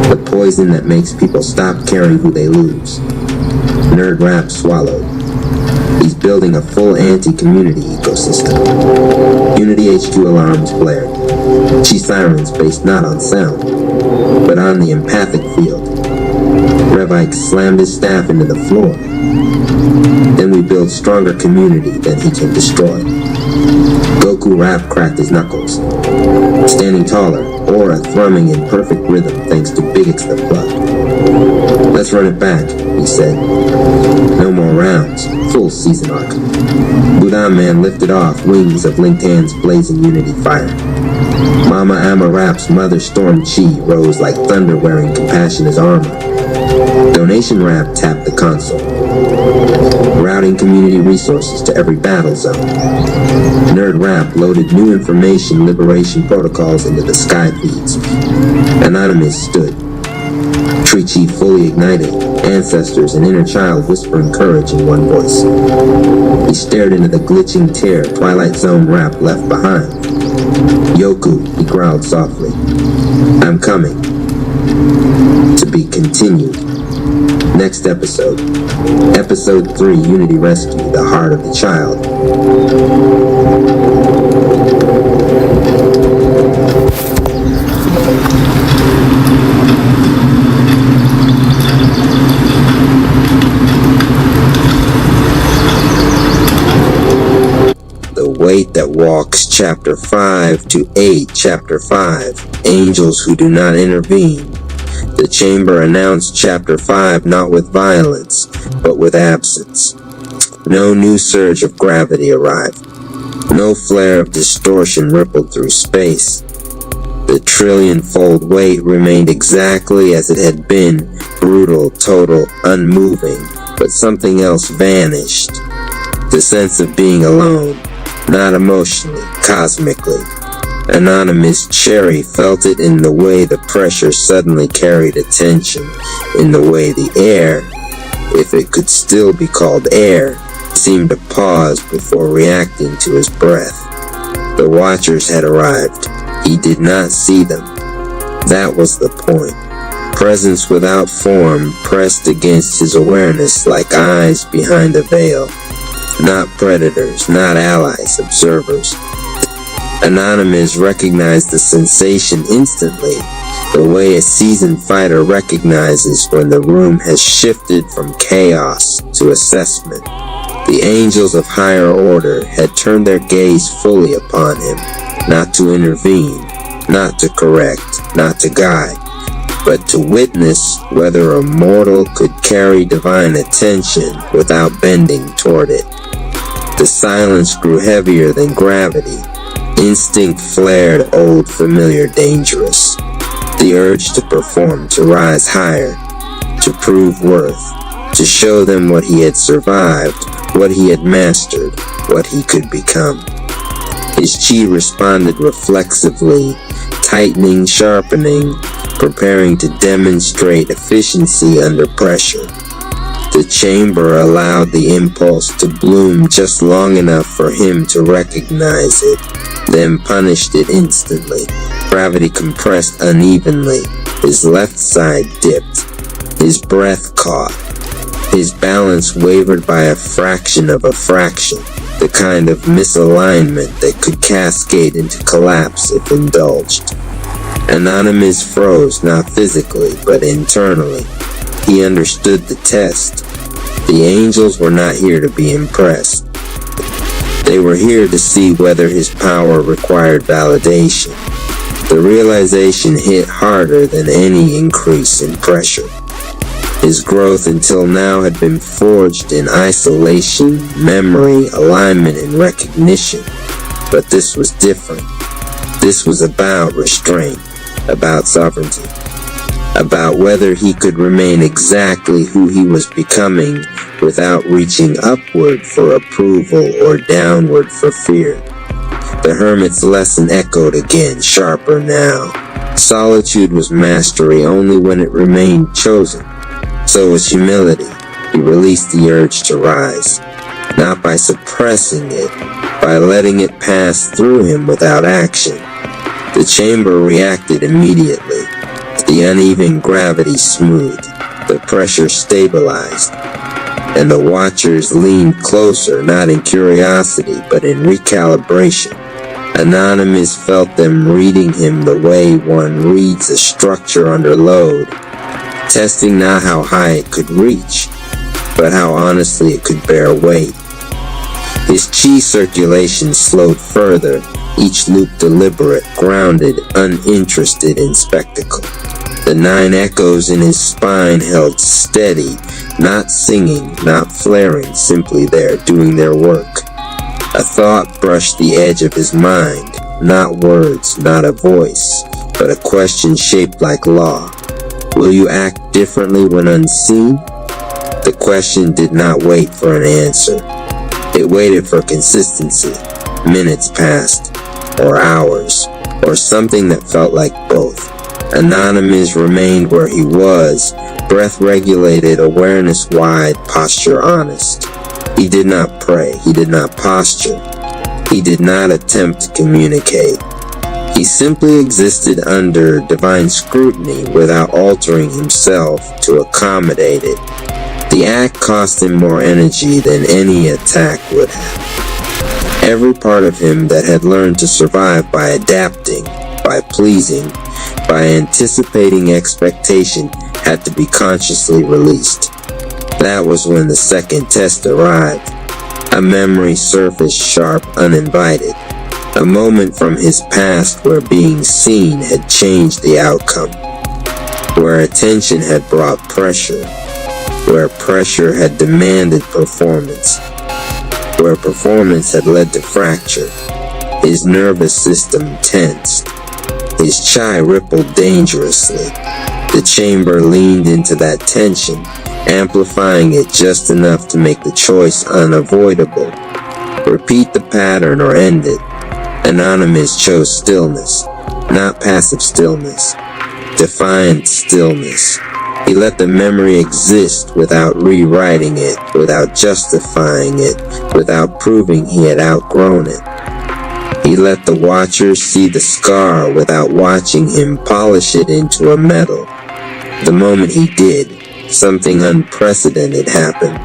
The poison that makes people stop caring who they lose. Nerd Rap swallowed. He's building a full anti-community ecosystem. Unity HQ alarms blared. Chi sirens based not on sound, but on the empathic field. Revike slammed his staff into the floor. Then we build stronger community than he can destroy. Goku Rap cracked his knuckles. Standing taller, aura thrumming in perfect rhythm thanks to Big X the Plug. Let's run it back, he said. No more rounds, full season arc. Budan Man lifted off, wings of linked hands blazing Unity fire. Mama Amarap's mother Storm Chi rose like thunder wearing compassion as armor. Donation Rap tapped the console, routing community resources to every battle zone. Nerd Rap loaded new information liberation protocols into the sky feeds. Anonymous stood, Tri-Chi fully ignited, ancestors and inner child whispering courage in one voice. He stared into the glitching tear Twilight Zone Rap left behind. Yoku, he growled softly. I'm coming. To be continued. Next episode. Episode 3, Unity Rescue, the Heart of the Child. The Weight That Walks, Chapter 5 to 8, Chapter 5, Angels Who Do Not Intervene. The chamber announced Chapter 5 not with violence, but with absence. No new surge of gravity arrived. No flare of distortion rippled through space. The trillion-fold weight remained exactly as it had been, brutal, total, unmoving, but something else vanished. The sense of being alone, not emotionally, cosmically. Anonymous Cherry felt it in the way the pressure suddenly carried attention, in the way the air, if it could still be called air, seemed to pause before reacting to his breath. The Watchers had arrived. He did not see them. That was the point. Presence without form pressed against his awareness like eyes behind a veil. Not predators, not allies, observers. Anonymous recognized the sensation instantly, the way a seasoned fighter recognizes when the room has shifted from chaos to assessment. The angels of higher order had turned their gaze fully upon him, not to intervene, not to correct, not to guide, but to witness whether a mortal could carry divine attention without bending toward it. The silence grew heavier than gravity. Instinct flared, old, familiar, dangerous. The urge to perform, to rise higher, to prove worth, to show them what he had survived, what he had mastered, what he could become. His chi responded reflexively, tightening, sharpening, preparing to demonstrate efficiency under pressure. The chamber allowed the impulse to bloom just long enough for him to recognize it, then punished it instantly. Gravity compressed unevenly. His left side dipped. His breath caught. His balance wavered by a fraction of a fraction, the kind of misalignment that could cascade into collapse if indulged. Anonymous froze, not physically, but internally. He understood the test. The angels were not here to be impressed. They were here to see whether his power required validation. The realization hit harder than any increase in pressure. His growth until now had been forged in isolation, memory, alignment, and recognition. But this was different. This was about restraint, about sovereignty, about whether he could remain exactly who he was becoming without reaching upward for approval or downward for fear. The hermit's lesson echoed again, sharper now. Solitude was mastery only when it remained chosen. So was humility. He released the urge to rise, not by suppressing it, by letting it pass through him without action. The chamber reacted immediately. The uneven gravity smoothed, the pressure stabilized, and the Watchers leaned closer, not in curiosity, but in recalibration. Anonymous felt them reading him the way one reads a structure under load, testing not how high it could reach, but how honestly it could bear weight. His chi circulation slowed further, each loop deliberate, grounded, uninterested in spectacle. The 9 echoes in his spine held steady, not singing, not flaring, simply there, doing their work. A thought brushed the edge of his mind, not words, not a voice, but a question shaped like law. Will you act differently when unseen? The question did not wait for an answer. It waited for consistency. Minutes passed, or hours, or something that felt like both. Anonymous remained where he was, breath regulated, awareness wide, posture honest. He did not pray, he did not posture, he did not attempt to communicate. He simply existed under divine scrutiny without altering himself to accommodate it. The act cost him more energy than any attack would have. Every part of him that had learned to survive by adapting, by pleasing, by anticipating expectation had to be consciously released. That was when the second test arrived. A memory surfaced sharp, uninvited. A moment from his past where being seen had changed the outcome. Where attention had brought pressure. Where pressure had demanded performance. Where performance had led to fracture. His nervous system tensed. His chai rippled dangerously. The chamber leaned into that tension, amplifying it just enough to make the choice unavoidable. Repeat the pattern or end it. Anonymous chose stillness, not passive stillness. Defiant stillness. He let the memory exist without rewriting it, without justifying it, without proving he had outgrown it. He let the watchers see the scar without watching him polish it into a medal. The moment he did, something unprecedented happened.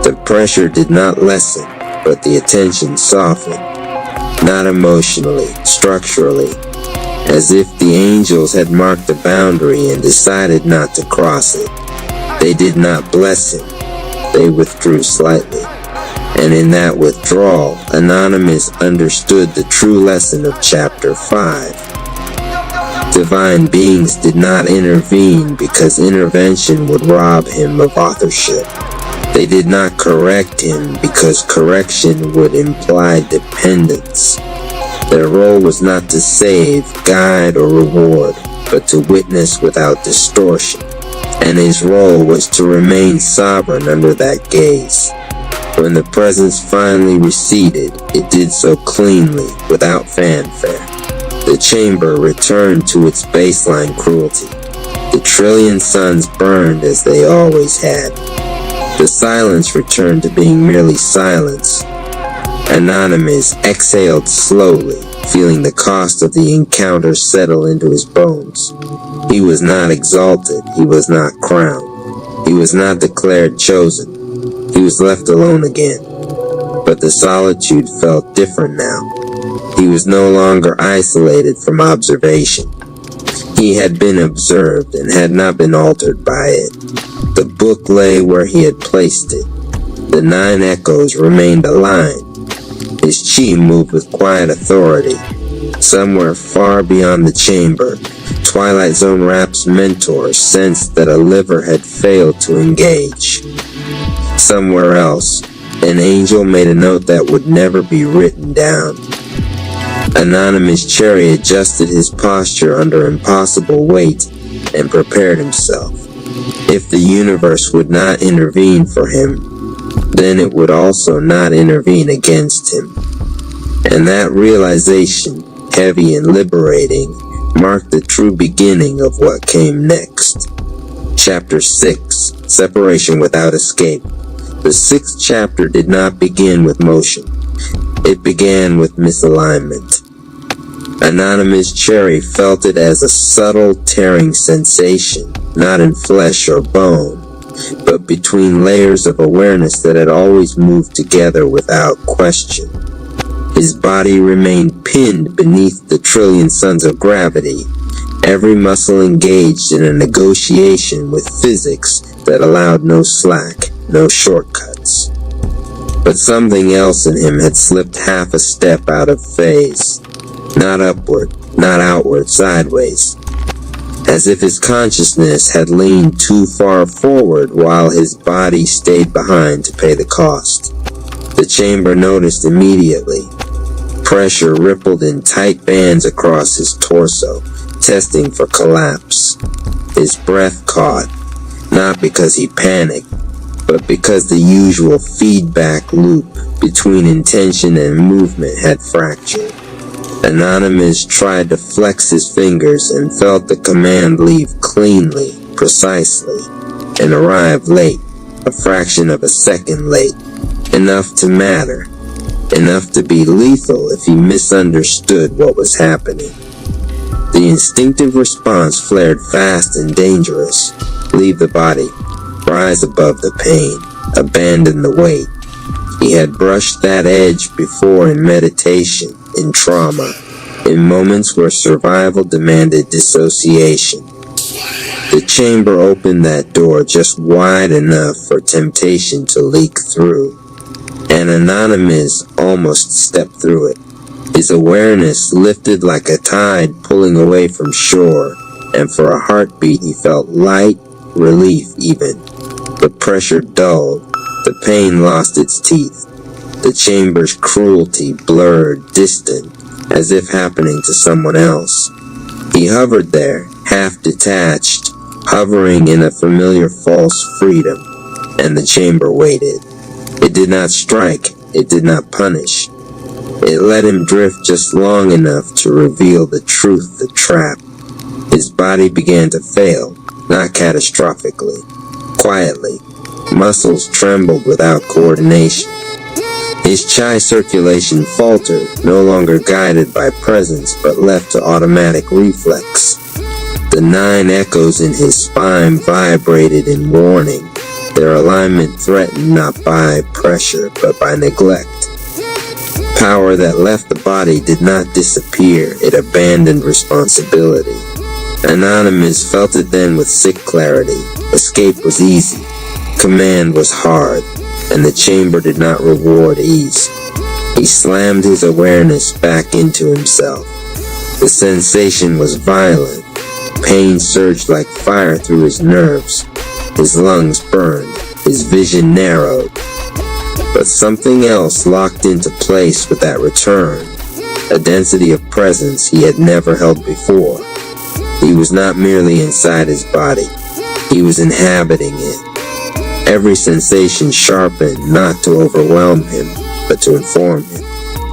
The pressure did not lessen, but the attention softened. Not emotionally, structurally, as if the angels had marked a boundary and decided not to cross it. They did not bless him. They withdrew slightly. And in that withdrawal, Anonymous understood the true lesson of Chapter 5. Divine beings did not intervene because intervention would rob him of authorship. They did not correct him because correction would imply dependence. Their role was not to save, guide, or reward, but to witness without distortion. And his role was to remain sovereign under that gaze. When the presence finally receded, it did so cleanly, without fanfare. The chamber returned to its baseline cruelty. The trillion suns burned as they always had. The silence returned to being merely silence. Anonymous exhaled slowly, feeling the cost of the encounter settle into his bones. He was not exalted. He was not crowned. He was not declared chosen. He was left alone again. But the solitude felt different now. He was no longer isolated from observation. He had been observed and had not been altered by it. The book lay where he had placed it. The 9 echoes remained aligned. His chi moved with quiet authority. Somewhere far beyond the chamber, Twilight Zone Rap's mentor sensed that a liver had failed to engage. Somewhere else, an angel made a note that would never be written down. Anonymous Cherry adjusted his posture under impossible weight and prepared himself. If the universe would not intervene for him, then it would also not intervene against him. And that realization, heavy and liberating, marked the true beginning of what came next. Chapter 6, Separation Without Escape. The 6th chapter did not begin with motion. It began with misalignment. Anonymous Cherry felt it as a subtle tearing sensation, not in flesh or bone, but between layers of awareness that had always moved together without question. His body remained pinned beneath the trillion suns of gravity, every muscle engaged in a negotiation with physics that allowed no slack, no shortcuts. But something else in him had slipped half a step out of phase. Not upward, not outward, sideways. As if his consciousness had leaned too far forward while his body stayed behind to pay the cost. The chamber noticed immediately. Pressure rippled in tight bands across his torso, testing for collapse. His breath caught, not because he panicked, but because the usual feedback loop between intention and movement had fractured. Anonymous tried to flex his fingers and felt the command leave cleanly, precisely, and arrive late, a fraction of a second late, enough to matter, enough to be lethal if he misunderstood what was happening. The instinctive response flared fast and dangerous. Leave the body, rise above the pain, abandon the weight. He had brushed that edge before in meditation, in trauma, in moments where survival demanded dissociation. The chamber opened that door just wide enough for temptation to leak through. and Anonymous almost stepped through it. His awareness lifted like a tide pulling away from shore, and for a heartbeat he felt light, relief even. The pressure dulled, the pain lost its teeth. The chamber's cruelty blurred, distant, as if happening to someone else. He hovered there, half detached, hovering in a familiar false freedom, and the chamber waited. It did not strike, it did not punish. It let him drift just long enough to reveal the truth, the trap. His body began to fail, not catastrophically. Quietly, muscles trembled without coordination. His chi circulation faltered, no longer guided by presence but left to automatic reflex. The 9 echoes in his spine vibrated in warning, their alignment threatened not by pressure but by neglect. Power that left the body did not disappear, it abandoned responsibility. Anonymous felt it then with sick clarity. Escape was easy, command was hard, and the chamber did not reward ease. He slammed his awareness back into himself. The sensation was violent. Pain surged like fire through his nerves. His lungs burned, his vision narrowed. But something else locked into place with that return, a density of presence he had never held before. He was not merely inside his body, he was inhabiting it. Every sensation sharpened, not to overwhelm him, but to inform him.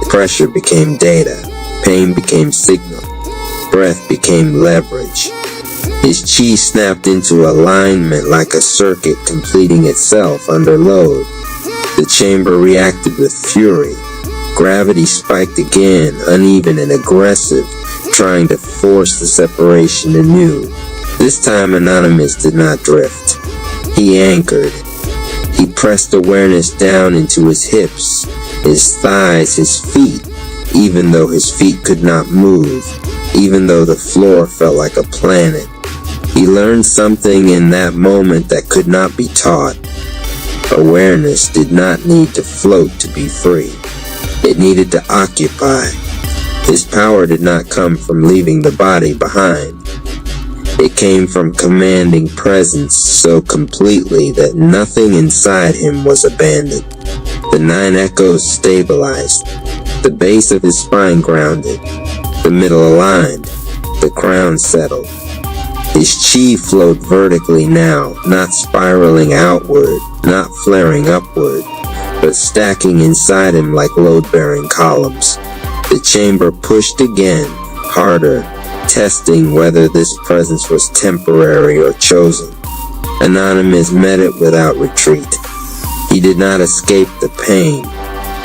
Pressure became data, pain became signal, breath became leverage. His chi snapped into alignment like a circuit completing itself under load. The chamber reacted with fury. Gravity spiked again, uneven and aggressive, trying to force the separation anew. This time Anonymous did not drift. He anchored. He pressed awareness down into his hips, his thighs, his feet, even though his feet could not move, even though the floor felt like a planet. He learned something in that moment that could not be taught. Awareness did not need to float to be free. It needed to occupy. His power did not come from leaving the body behind. It came from commanding presence so completely that nothing inside him was abandoned. The 9 echoes stabilized. The base of his spine grounded. The middle aligned. The crown settled. His chi flowed vertically now, not spiraling outward, not flaring upward, but stacking inside him like load-bearing columns. The chamber pushed again, harder, testing whether this presence was temporary or chosen. Anonymous met it without retreat. He did not escape the pain.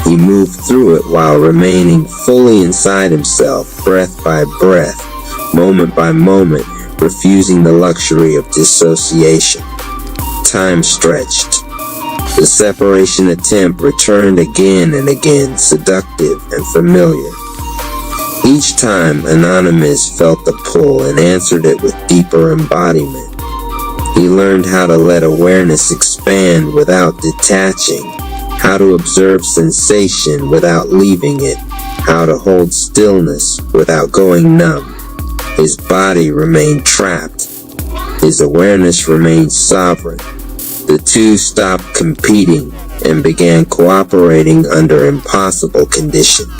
He moved through it while remaining fully inside himself, breath by breath, moment by moment, refusing the luxury of dissociation. Time stretched. The separation attempt returned again and again, seductive and familiar. Each time, Anonymous felt the pull and answered it with deeper embodiment. He learned how to let awareness expand without detaching, how to observe sensation without leaving it, how to hold stillness without going numb. His body remained trapped. His awareness remained sovereign. The two stopped competing and began cooperating under impossible conditions.